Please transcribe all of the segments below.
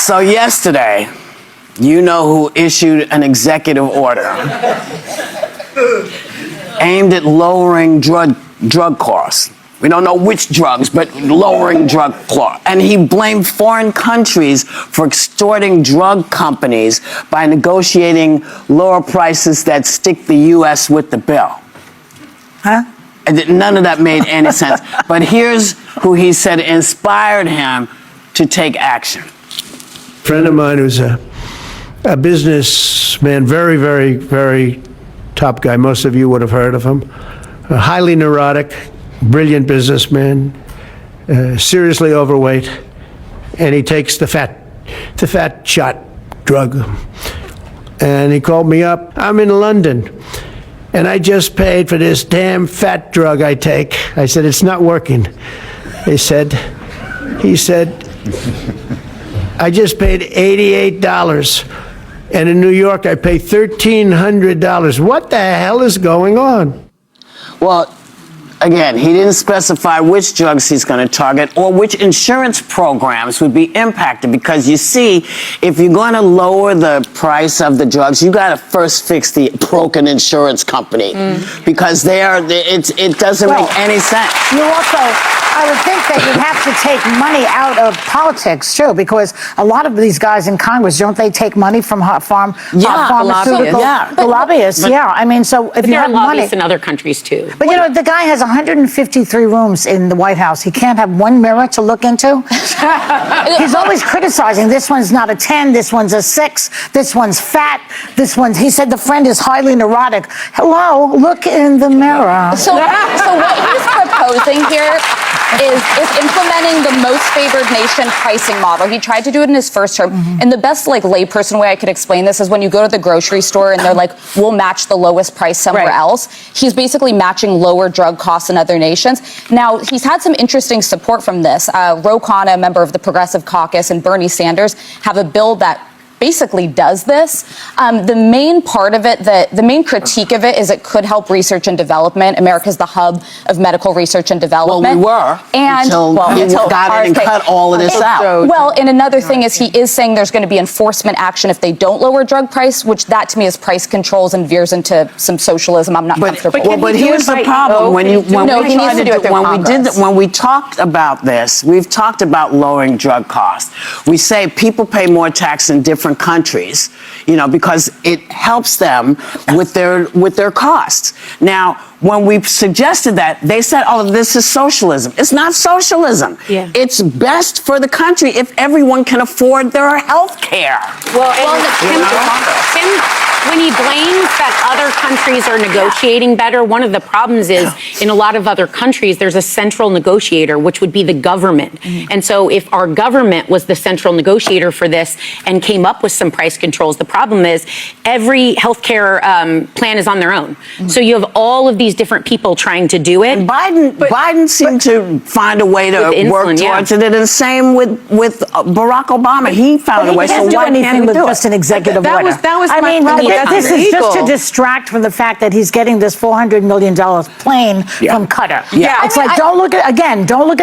So yesterday, you know who issued an executive order aimed at lowering drug costs. We don't know which drugs, but lowering drug costs. And he blamed foreign countries for extorting drug companies by negotiating lower prices that stick the U.S. with the bill. Huh? And none of that made any sense. But here's who he said inspired him to take action. A friend of mine who's a businessman, very, very, very top guy. Most of you would have heard of him. Highly neurotic, brilliant businessman, seriously overweight, and he takes the fat shot drug. And he called me up. I'm in London, and I just paid for this damn fat drug I take. I said, it's not working. He said, I just paid $88, and in New York I pay $1,300. What the hell is going on? Well, again, he didn't specify which drugs he's going to target or which insurance programs would be impacted, because you see, if you're going to lower the price of the drugs, you got to first fix the broken insurance company, because it doesn't make any sense. You also, I would think that you'd have to take money out of politics too, because a lot of these guys in Congress, don't they take money from pharmaceutical lobbyists? Yeah, I mean, so if you have money, lobbyists in other countries too. But you know, the guy has 153 rooms in the White House. He can't have one mirror to look into. He's always criticizing. This one's not a 10. This one's a 6. This one's fat. He said the friend is highly neurotic. Hello, look in the mirror. So what he's proposing here is implementing the most favored nation pricing model. He tried to do it in his first term. And the best layperson way I could explain this is when you go to the grocery store and they're like, we'll match the lowest price somewhere else. He's basically matching lower drug costs in other nations. Now, he's had some interesting support from this. Ro Khanna, a member of the Progressive Caucus, and Bernie Sanders have a bill that basically does this. The main part of it, the main critique of it is it could help research and development. America's the hub of medical research and development. Well, we were until got in and cut all of this out. Well, and another thing is he is saying there's going to be enforcement action if they don't lower drug price, which that to me is price controls and veers into some socialism. I'm not comfortable. But here's the problem: when we talked about this, we've talked about lowering drug costs. We say people pay more tax in different countries, because it helps them with their costs. Now, when we suggested that, they said, oh, this is socialism. It's not socialism. Yeah. It's best for the country if everyone can afford their health care. Tim, when he blames that other countries are negotiating better, one of the problems is in a lot of other countries, there's a central negotiator, which would be the government. And so if our government was the central negotiator for this and came up with some price controls, the problem is every healthcare plan is on their own. So you have all of these different people trying to do it. And Biden seemed to find a way to work towards it. And the same with Barack Obama. He found a way. So why can't he do just an executive order? That was my problem. This is just to distract from the fact that he's getting this $400 million plane from Qatar. Yeah. It's don't look at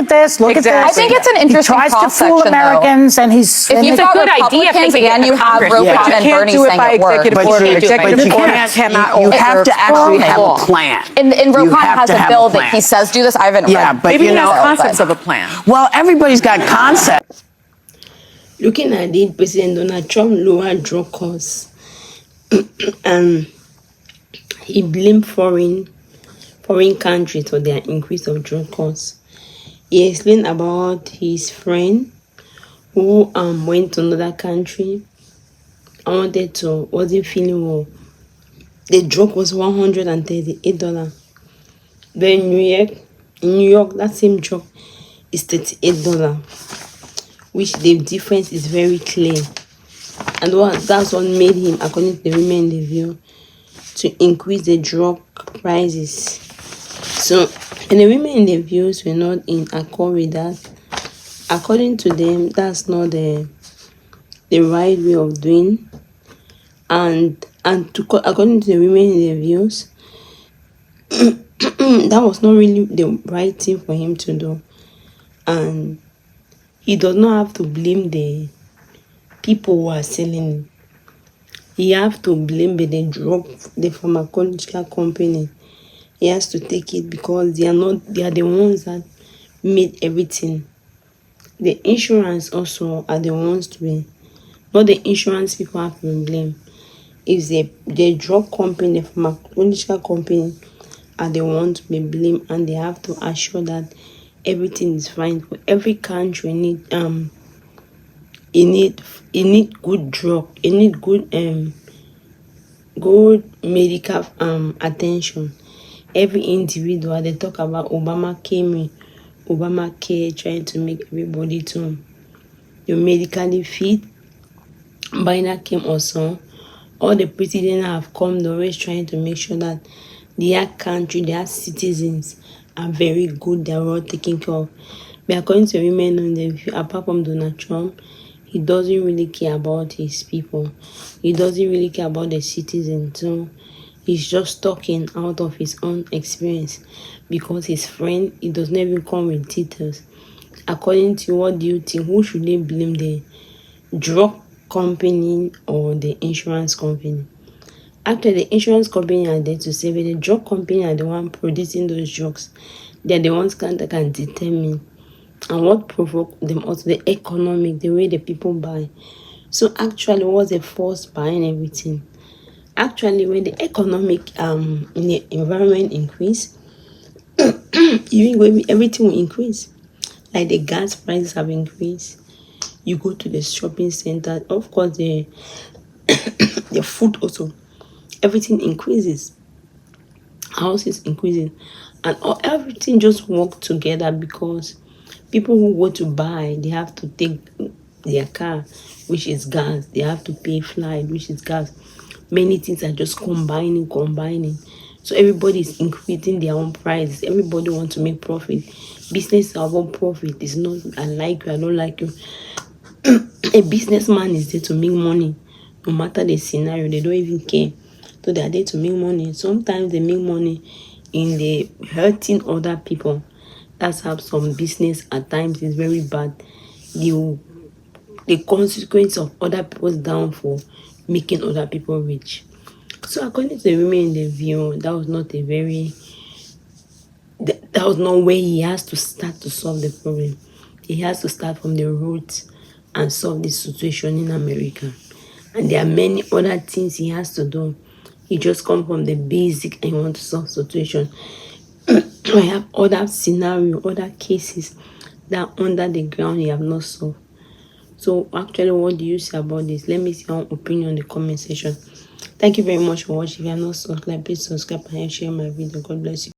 this. Look at this. I think it's an interesting He tries to fool Americans, and he's. If you've got good idea, and you have Ro Khanna and Bernie saying it works. You have to actually have a plan. And Ro Khanna has a bill that he says do this. I haven't read. But maybe he has concepts of a plan. Well, everybody's got concepts. Looking at it, President Donald Trump lowered drug costs, and he blamed foreign countries for their increase of drug costs. He explained about his friend who went to another country and wasn't feeling well. The drug was $138. Then in New York, that same drug is $38, which the difference is very clear. And that's what made him, according to the women in the view, to increase the drug prices. So, and the women in the views were not in accord with that. According to them, that's not the right way of doing. According to the women in the views, that was not really the right thing for him to do. And he does not have to blame the people who are selling it. He have to blame the pharmaceutical company. He has to take it because they are the ones that made everything. The insurance also are the ones to be, not the insurance people have to blame. If the drug company, the pharmaceutical company are the ones to be blamed, and they have to assure that everything is fine. For every country need it need good drug, it need good medical attention. Every individual, they talk about Obamacare trying to make everybody to you're medically fit. Biden came also. All the presidents have come, they're always trying to make sure that their country, their citizens are very good, they're all taken care of. But according to women on the view, apart from Donald Trump, he doesn't really care about his people. He doesn't really care about the citizens. So he's just talking out of his own experience because his friend, he does not even come with details. According to you, what do you think? Who should they blame, the drug company or the insurance company? After the insurance company are there to save it, the drug company are the one producing those drugs. They're the ones that can determine and what provoked them also, the economic, the way the people buy. So actually, what's the force behind everything? Actually, when the economic in the environment increase, everything will increase. Like the gas prices have increased. You go to the shopping center, of course the the food also, everything increases. Houses increasing, and everything just work together because people who go to buy, they have to take their car, which is gas. They have to pay flight, which is gas. Many things are just combining. So everybody is increasing their own prices. Everybody wants to make profit. Business are about profit. It's not I like you, I don't like you. A businessman is there to make money. No matter the scenario, they don't even care. So they are there to make money. Sometimes they make money in the hurting other people. That's how some business at times is very bad. The consequence of other people's downfall, making other people rich. So according to the women in the view, that was not where he has to start to solve the problem. He has to start from the roots and solve this situation in America. And there are many other things he has to do. He just come from the basic and he want to solve situation. I have other scenario, other cases that are under the ground he have not solved. So actually, what do you say about this? Let me see your opinion in the comment section. Thank you very much for watching. If you have not subscribed, please subscribe and share my video. God bless you.